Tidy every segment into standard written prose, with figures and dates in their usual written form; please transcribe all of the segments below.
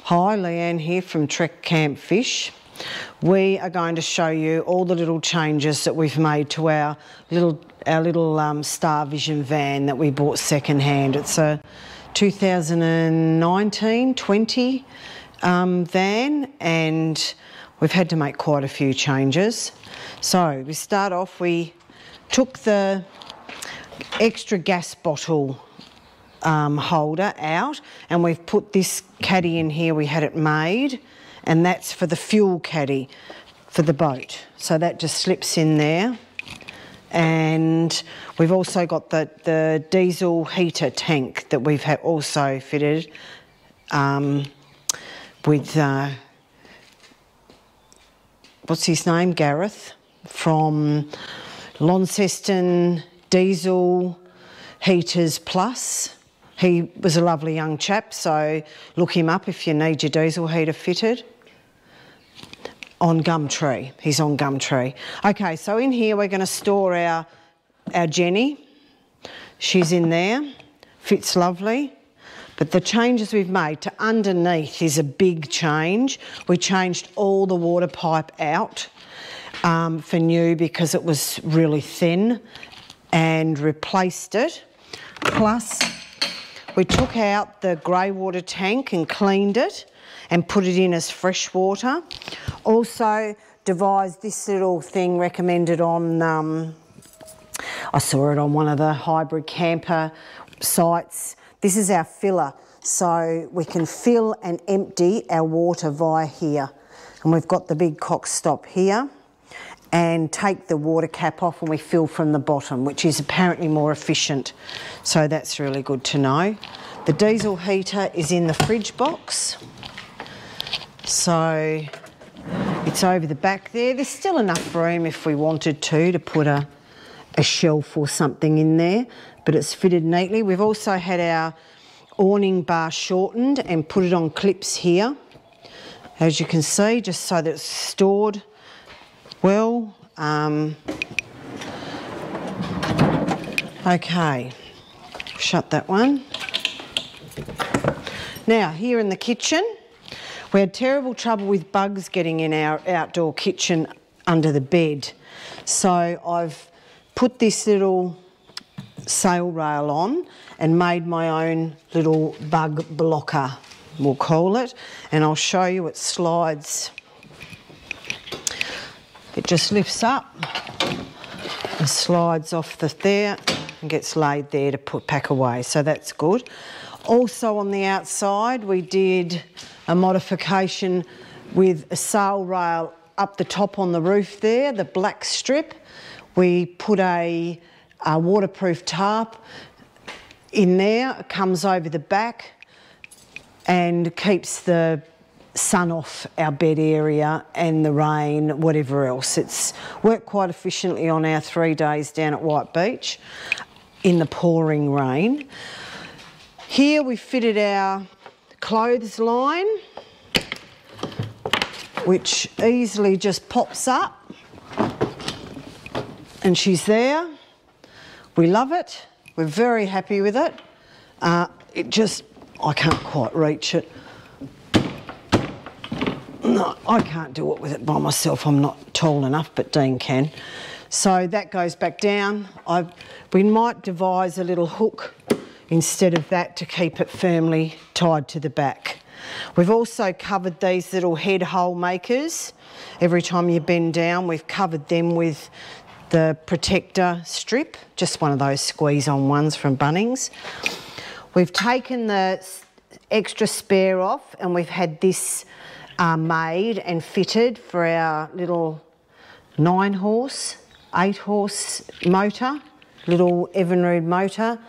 Hi, Leanne here from Trek Camp Fish. We are going to show you all the little changes that we've made to our little Star Vision van that we bought second hand. It's a 2019-20 van, and we've had to make quite a few changes. So we start off, we took the extra gas bottle holder out, and we've put this caddy in here. We had it made, and that's for the fuel caddy for the boat, so that just slips in there. And we've also got the diesel heater tank that we've also fitted with what's his name, Gareth from Launceston Diesel Heaters Plus. He was a lovely young chap, so look him up if you need your diesel heater fitted. On Gumtree, he's on Gumtree. Okay, so in here we're going to store our Jenny. She's in there, fits lovely. But the changes we've made to underneath is a big change. We changed all the water pipe out for new because it was really thin, and replaced it. Plus, we took out the grey water tank and cleaned it and put it in as fresh water. Also devised this little thing recommended on, I saw it on one of the hybrid camper sites. This is our filler, so we can fill and empty our water via here. And we've got the big cock stop here, and take the water cap off and we fill from the bottom, which is apparently more efficient. So that's really good to know. The diesel heater is in the fridge box. So it's over the back there. There's still enough room if we wanted to put a shelf or something in there, but it's fitted neatly. We've also had our awning bar shortened and put it on clips here, as you can see, just so that it's stored well. Okay, shut that one. Now, here in the kitchen, we had terrible trouble with bugs getting in our outdoor kitchen under the bed. So I've put this little sail rail on and made my own little bug blocker, we'll call it, and I'll show you. It slides. It just lifts up and slides off there and gets laid there to pack away, so that's good. Also on the outside we did a modification with a sail rail up the top on the roof there, the black strip. We put a waterproof tarp in there. It comes over the back and keeps the sun off our bed area and the rain, whatever else. It's worked quite efficiently on our 3 days down at White Beach in the pouring rain. Here we fitted our clothesline, which easily just pops up, and she's there. We love it. We're very happy with it. It just, I can't quite reach it. No, I can't do it with it by myself. I'm not tall enough, but Dean can. So that goes back down. We might devise a little hook instead of that to keep it firmly tied to the back. We've also covered these little head hole makers. Every time you bend down, we've covered them with the protector strip, just one of those squeeze-on ones from Bunnings. We've taken the extra spare off, and we've had this made and fitted for our little 9-horse, 8-horse motor, little Evinrude motor.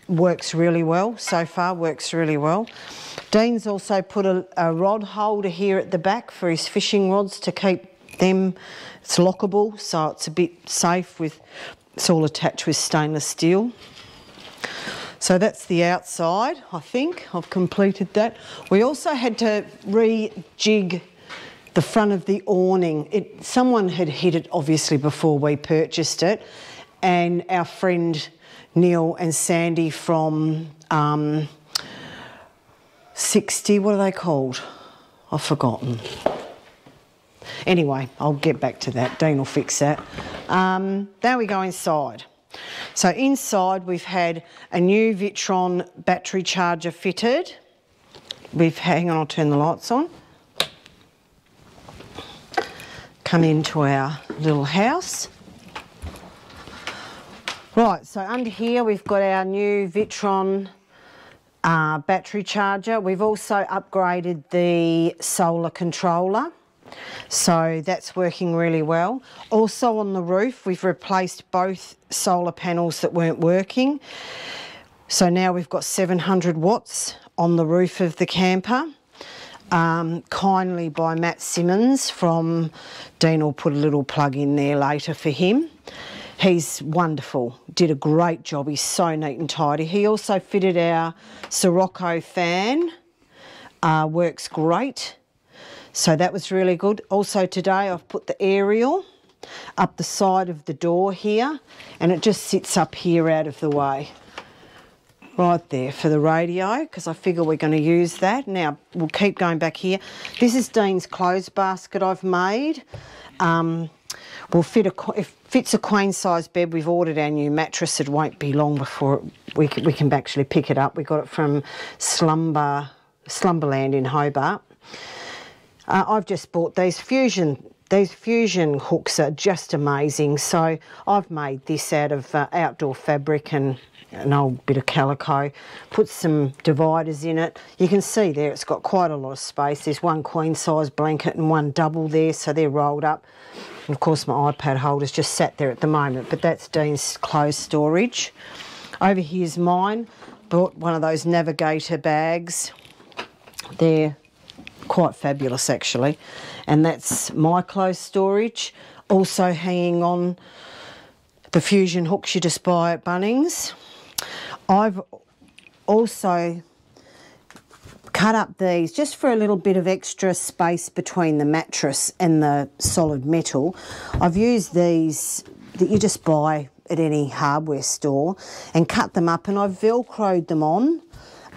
Works really well so far, works really well. Dean's also put a rod holder here at the back for his fishing rods to keep them. It's lockable, so it's a bit safe. It's all attached with stainless steel. So that's the outside, I think. I've completed that. We also had to rejig the front of the awning. Someone had hit it, obviously, before we purchased it, and our friend Neil and Sandy from 60, what are they called? I've forgotten. Anyway, I'll get back to that. Dean will fix that. Now we go inside. So inside we've had a new Victron battery charger fitted. Hang on, I'll turn the lights on. Come into our little house. Right, so under here we've got our new Victron battery charger. We've also upgraded the solar controller, so that's working really well. Also on the roof we've replaced both solar panels that weren't working, so now we've got 700 watts on the roof of the camper, kindly by Matt Simmons from Dean. Will put a little plug in there later for him. He's wonderful, did a great job. He's so neat and tidy. He also fitted our Sirocco fan, works great. So that was really good. Also today I've put the aerial up the side of the door here, and it just sits up here out of the way. Right there for the radio, because I figure we're going to use that. Now we'll keep going back here. This is Dean's clothes basket I've made. It fits a queen size bed. We've ordered our new mattress. It won't be long before we can actually pick it up. We got it from Slumberland in Hobart. I've just bought these fusion hooks are just amazing. So I've made this out of outdoor fabric and an old bit of calico, put some dividers in it. You can see there it's got quite a lot of space. There's one queen size blanket and one double there, so they're rolled up. And of course my iPad holder's just sat there at the moment, but that's Dean's clothes storage. Over here's mine. Bought one of those Navigator bags. They're quite fabulous actually, and that's my clothes storage. Also hanging on the fusion hooks you just buy at Bunnings. I've also cut up these just for a little bit of extra space between the mattress and the solid metal. I've used these that you just buy at any hardware store and cut them up, and I've velcroed them on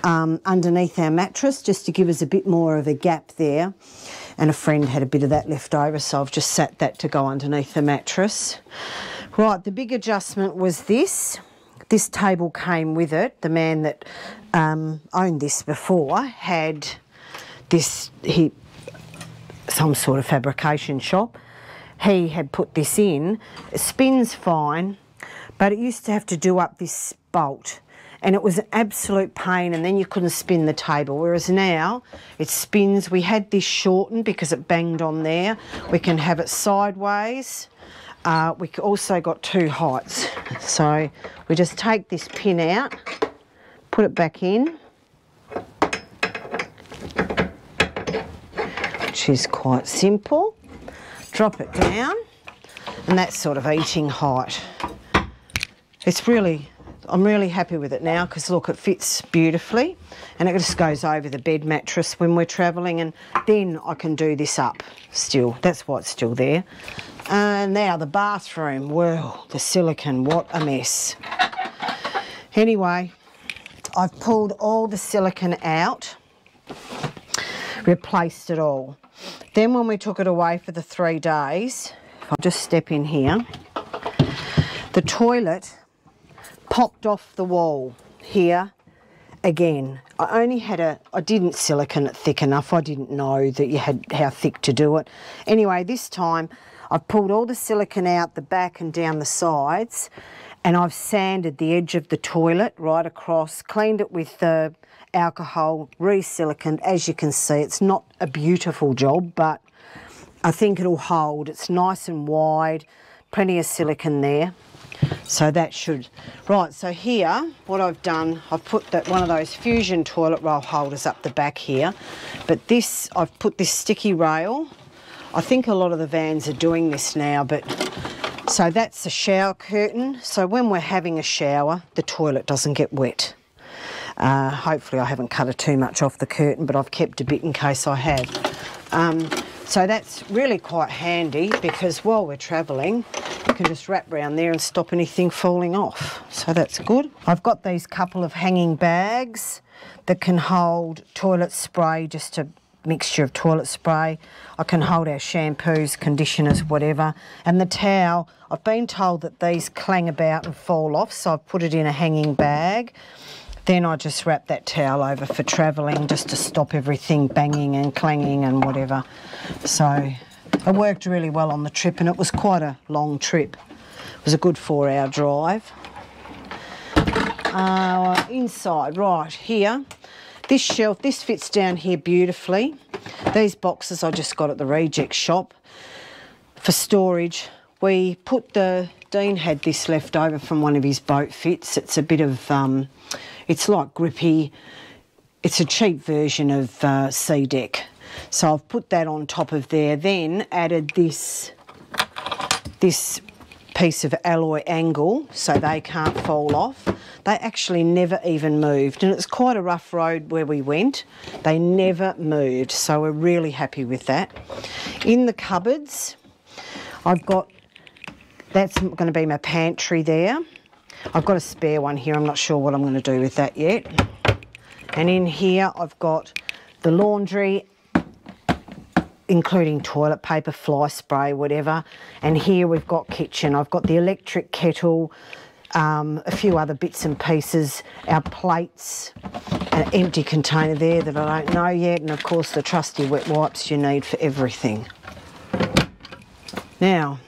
underneath our mattress just to give us a bit more of a gap there. And a friend had a bit of that left over, so I've just sat that to go underneath the mattress. Right, the big adjustment was this. This table came with it. The man that owned this before had this, some sort of fabrication shop. He had put this in. It spins fine, but it used to have to do up this bolt, and it was an absolute pain, and then you couldn't spin the table, whereas now it spins. We had this shortened because it banged on there. We can have it sideways. We also got two heights. So we just take this pin out, put it back in, which is quite simple. Drop it down, and that's sort of eating height. I'm really happy with it now because look, it fits beautifully, and it just goes over the bed mattress when we're travelling, and then I can do this up still. That's why it's still there. And now the bathroom, whoa, the silicone, what a mess. Anyway, I've pulled all the silicone out, replaced it all. Then when we took it away for the 3 days, if I'll just step in here, the toilet popped off the wall here again. I didn't silicone it thick enough. I didn't know that you had how thick to do it. Anyway, this time I've pulled all the silicone out the back and down the sides, and I've sanded the edge of the toilet right across, cleaned it with the alcohol, re-siliconed. As you can see, it's not a beautiful job, but I think it'll hold. It's nice and wide, plenty of silicone there. So that should... Right, so here, what I've done, I've put one of those fusion toilet roll holders up the back here, but this, I've put this sticky rail. I think a lot of the vans are doing this now, but... So that's the shower curtain, so when we're having a shower, the toilet doesn't get wet. Hopefully I haven't cut it too much off the curtain, but I've kept a bit in case I have. So that's really quite handy because while we're travelling, you can just wrap around there and stop anything falling off. So that's good. I've got these couple of hanging bags that can hold toilet spray, just a mixture of toilet spray. I can hold our shampoos, conditioners, whatever. And the towel, I've been told that these clang about and fall off, so I've put it in a hanging bag. Then I just wrap that towel over for travelling just to stop everything banging and clanging and whatever. So it worked really well on the trip, and it was quite a long trip. It was a good 4-hour drive. Inside, right here, this shelf, this fits down here beautifully. These boxes I just got at the reject shop for storage. We put Dean had this left over from one of his boat fits. It's a bit of, it's like grippy. It's a cheap version of Sea Deck. So I've put that on top of there, then added this piece of alloy angle so they can't fall off. They actually never even moved, and it's quite a rough road where we went. They never moved, so we're really happy with that. In the cupboards, I've got, that's going to be my pantry there. I've got a spare one here. I'm not sure what I'm going to do with that yet. And in here I've got the laundry, including toilet paper, fly spray, whatever. And here we've got kitchen. I've got the electric kettle, a few other bits and pieces, our plates, an empty container there that I don't know yet, and of course the trusty wet wipes you need for everything. Now,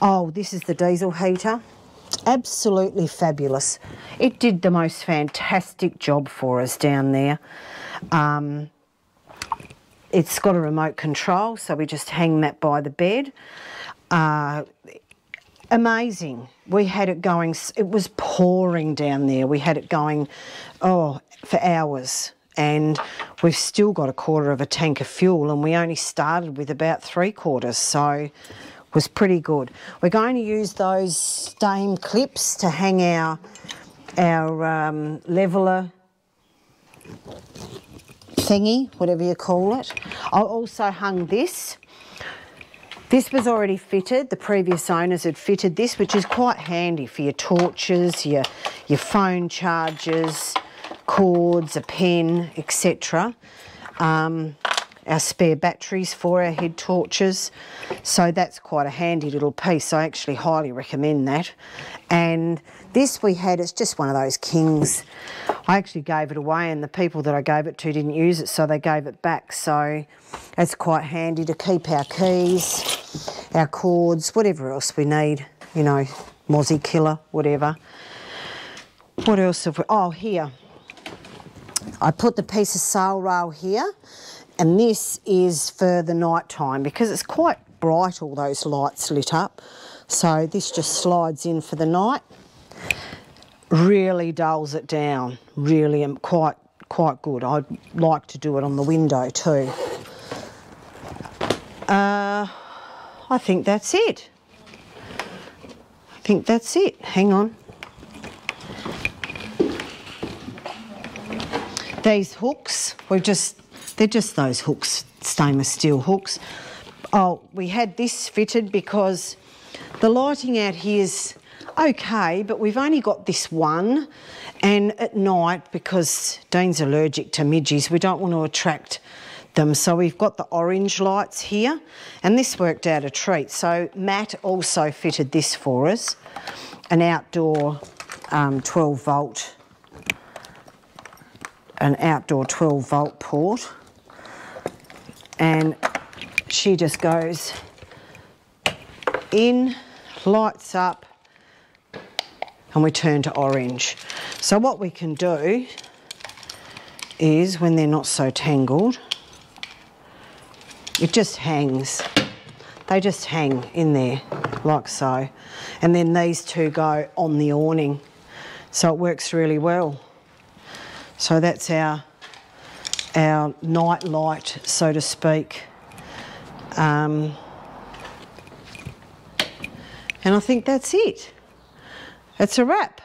oh, this is the diesel heater. Absolutely fabulous. It did the most fantastic job for us down there. It's got a remote control, so we just hang that by the bed. Amazing. We had it going, it was pouring down there. We had it going, oh, for hours. And we've still got 1/4 of a tank of fuel, and we only started with about 3/4, so it was pretty good. We're going to use those stain clips to hang our leveller thingy, whatever you call it. I also hung this. This was already fitted. The previous owners had fitted this, which is quite handy for your torches, your phone chargers, cords, a pen, etc. Our spare batteries for our head torches. So that's quite a handy little piece. I actually highly recommend that. And this we had, it's just one of those kings. I actually gave it away, and the people that I gave it to didn't use it, so they gave it back. So it's quite handy to keep our keys, our cords, whatever else we need, you know, mozzie killer, whatever. What else have we, oh, here. I put the piece of sail rail here, and this is for the night time because it's quite bright, all those lights lit up. So this just slides in for the night. Really dulls it down, really quite good. I'd like to do it on the window too. I think that's it. Hang on. These hooks, they're just those hooks, stainless steel hooks. Oh, we had this fitted because the lighting out here is okay, but we've only got this one, and at night, because Dean's allergic to midges, we don't want to attract them, so we've got the orange lights here, and this worked out a treat. So Matt also fitted this for us, an outdoor 12 volt port, and she just goes in, lights up, and we turn to orange. So what we can do is, when they're not so tangled, it just hangs. They just hang in there like so. And then these two go on the awning. So it works really well. So that's our night light, so to speak. And I think that's it. It's a wrap.